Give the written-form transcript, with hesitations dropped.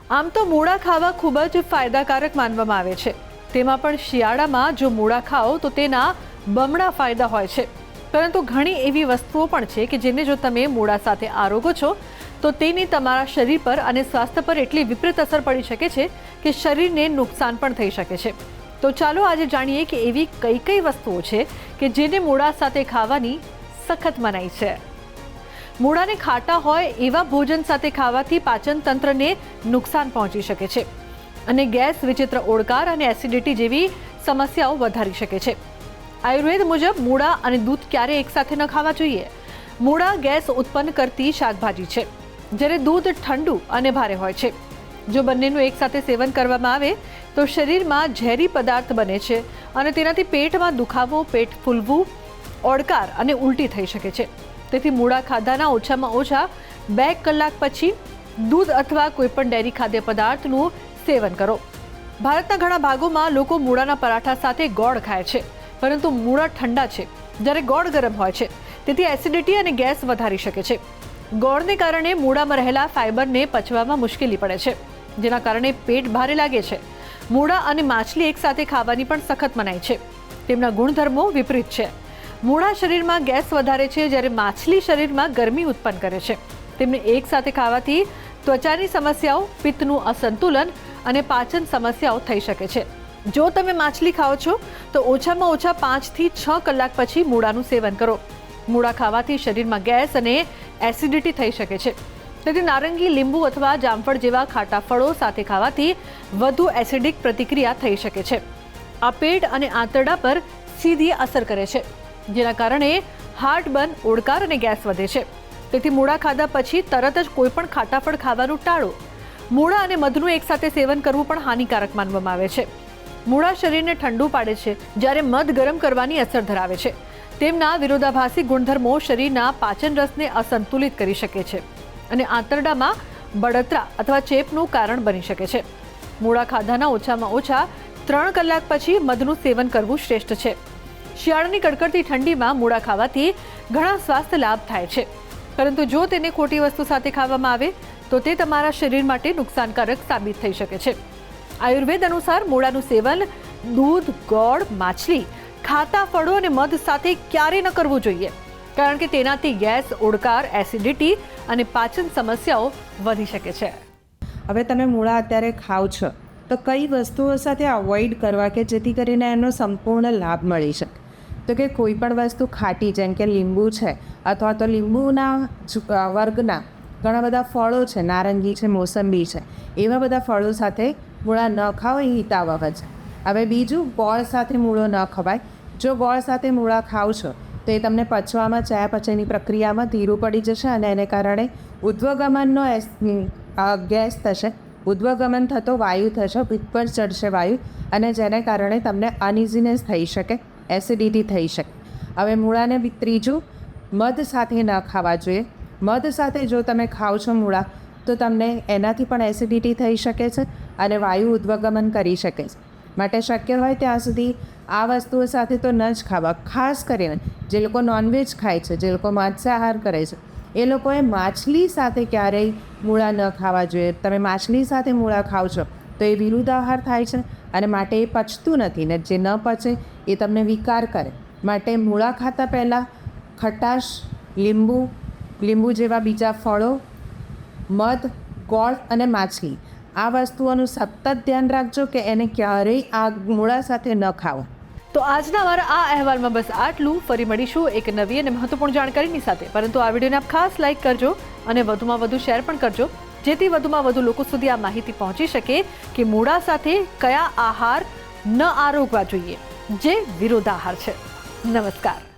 આમ તો મૂળા ખાવા ખૂબ જ ફાયદાકારક માનવામાં આવે છે. તેમાં પણ શિયાળામાં જો મૂળા ખાઓ તો તેના બમણા ફાયદા હોય છે. પરંતુ ઘણી એવી વસ્તુઓ પણ છે કે જેને જો તમે મૂળા સાથે આરોગો છો તો તેની તમારા શરીર પર અને સ્વાસ્થ્ય પર એટલી વિપરીત અસર પડી શકે છે કે શરીરને નુકસાન પણ થઈ શકે છે. તો ચાલો આજે જાણીએ કે એવી કઈ કઈ વસ્તુઓ છે કે જેને મૂળા સાથે ખાવાની સખત મનાઈ છે. મૂળાને ખાટા હોય એવા ભોજન સાથે ખાવાથી પાચન તંત્રને નુકસાન પહોંચી શકે છે અને ગેસ, વિચિત્ર ઓડકાર અને એસિડિટી જેવી સમસ્યાઓ વધારી શકે છે. આયુર્વેદ મુજબ મૂળા અને દૂધ ક્યારે એકસાથે ન ખાવા જોઈએ. મૂળા ગેસ ઉત્પન્ન કરતી શાકભાજી છે, જ્યારે દૂધ ઠંડુ અને ભારે હોય છે. જો બંનેનું એકસાથે સેવન કરવામાં આવે તો શરીરમાં ઝેરી પદાર્થ બને છે અને તેનાથી પેટમાં દુખાવો, પેટ ફૂલવું, ઓડકાર અને ઉલટી થઈ શકે છે. તેથી મૂળા ખાધાના ઓછામાં ઓછા 2 કલાક પછી દૂધ અથવા કોઈપણ ડેરી ખાદ્ય પદાર્થનું સેવન કરો. ભારતના ઘણા ભાગોમાં લોકો મૂળાના પરાઠા સાથે ગોળ ખાય છે, પરંતુ મૂળા ઠંડા છે જ્યારે ગોળ ગરમ હોય છે, તેથી એસિડિટી અને ગેસ વધારી શકે છે. ગોળને કારણે મૂળામાં રહેલા ફાઇબરને પચવામાં મુશ્કેલી પડે છે, જેના કારણે પેટ ભારે લાગે છે. મૂળા અને માછલી એકસાથે ખાવાની પણ સખત મનાઈ છે. તેમના ગુણધર્મો વિપરીત છે. મૂળા શરીરમાં ગેસ વધારે છે, જ્યારે માછલી શરીરમાં ગરમી ઉત્પન્ન કરે છે. તેમને એકસાથે ખાવાથી ત્વચાની સમસ્યાઓ, પિત્તનું અસંતુલન અને પાચન સમસ્યાઓ થઈ શકે છે. જો તમે માછલી ખાઓ છો તો ઓછામાં ઓછા 5 થી 6 કલાક પછી મૂળાનું સેવન કરો. મૂળા ખાવાથી શરીરમાં ગેસ અને એસિડિટી થઈ શકે છે. તેથી નારંગી, લીંબુ અથવા જામફળ જેવા ખાટા ફળો સાથે ખાવાથી વધુ એસિડિક પ્રતિક્રિયા થઈ શકે છે. આ પેટ અને આંતરડા પર સીધી અસર કરે છે, જેના કારણે હાર્ટબર્ન, ઓડકાર અને ગેસ વધે છે. તેથી મૂળા ખાધા પછી તરત જ કોઈ પણ ખાટા ફળ ખાવાનું ટાળો. મૂળા અને મધનું એકસાથે સેવન કરવું પણ હાનિકારક માનવામાં આવે છે. મૂળા શરીરને ઠંડુ પાડે છે, જ્યારે મધ ગરમ કરવાની અસર ધરાવે છે. તેમના વિરોધાભાસી ગુણધર્મો શરીરના પાચન રસને અસંતુલિત કરી શકે છે અને આંતરડામાં બળતરા અથવા ચેપનું કારણ બની શકે છે. મૂળા ખાધાના ઓછામાં ઓછા 3 કલાક પછી મધનું સેવન કરવું શ્રેષ્ઠ છે. શિયાળાની કડકડતી ઠંડીમાં મૂળા ખાવાથી ઘણા સ્વાસ્થ્ય લાભ થાય છે, પરંતુ જો તેને ખોટી વસ્તુ સાથે ખાવામાં આવે તો તે તમારા શરીર માટે નુકસાનકારક સાબિત થઈ શકે છે. આયુર્વેદ અનુસાર મૂળાનું સેવન દૂધ, ગોળ, માછલી, ખાટા ફળો અને મધ સાથે ક્યારેય ન કરવું જોઈએ, કારણ કે તેનાથી ગેસ, ઓડકાર, એસિડિટી અને પાચન સમસ્યાઓ વધી શકે છે. હવે તમે મૂળા અત્યારે ખાઓ છો તો કઈ વસ્તુઓ સાથે અવોઇડ કરવા કે જેથી કરીને એનો સંપૂર્ણ લાભ મળી શકે? તો કે કોઈ પણ વસ્તુ ખાટી, જેમ કે લીંબુ છે અથવા તો લીંબુના વર્ગના ઘણા બધા ફળો છે, નારંગી છે, મોસંબી છે, એવા બધા ફળો સાથે મૂળા ન ખાઓ, એ હિતાવહ છે. હવે બીજું, ગોળ સાથે મૂળો ન ખવાય. જો ગોળ સાથે મૂળા ખાઓ છો તો એ તમને પચવામાં, ચયાપચયની પ્રક્રિયામાં ધીરું પડી જશે અને એને કારણે ઉધ્વગમનનો ગેસ થશે, ઉધ્વગમન થતો વાયુ થશે, પિત્ત પર ચડશે વાયુ, અને જેને કારણે તમને અનઇઝીનેસ થઈ શકે, એસિડિટી થઈ શકે. હવે મૂળાને ત્રીજું, મધ સાથે ન ખાવા જોઈએ. મધ સાથે જો તમે ખાઓ છો મૂળા તો તમને એનાથી પણ એસિડિટી થઈ શકે છે અને વાયુ ઉધ્વગમન કરી શકે છે. માટે શક્ય હોય ત્યાં સુધી આ વસ્તુઓ સાથે તો ન જ ખાવા. ખાસ કરીને જે લોકો નોનવેજ ખાય છે, જે લોકો માંસાહાર કરે છે, એ લોકોએ માછલી સાથે ક્યારેય મૂળા ન ખાવા જોઈએ. તમે માછલી સાથે મૂળા ખાઓ છો તો એ વિરુદ્ધ આહાર થાય છે અને માટે એ પચતું નથી, ને જે ન પચે એ તમને વિકાર કરે. માટે મૂળા ખાતા પહેલાં ખટાશ, લીંબુ જેવા બીજા ફળો, મધ, ગોળ અને માછલી, આ વસ્તુઓનું સતત ધ્યાન રાખજો કે એને ક્યારેય આ મૂળા સાથે ન ખાઓ. તો આજના અમારા આ અહેવાલમાં બસ આટલું. ફરી મળીશું એક નવી અને મહત્વપૂર્ણ જાણકારીની સાથે. પરંતુ આ વિડીયોને આપ ખાસ લાઇક કરજો અને વધુમાં વધુ શેર પણ કરજો, જેથી વધુમાં વધુ લોકો સુધી આ માહિતી પહોંચી શકે કે મૂળા સાથે કયા આહાર ન આરોગવા જોઈએ, જે વિરોધાહાર છે. નમસ્કાર.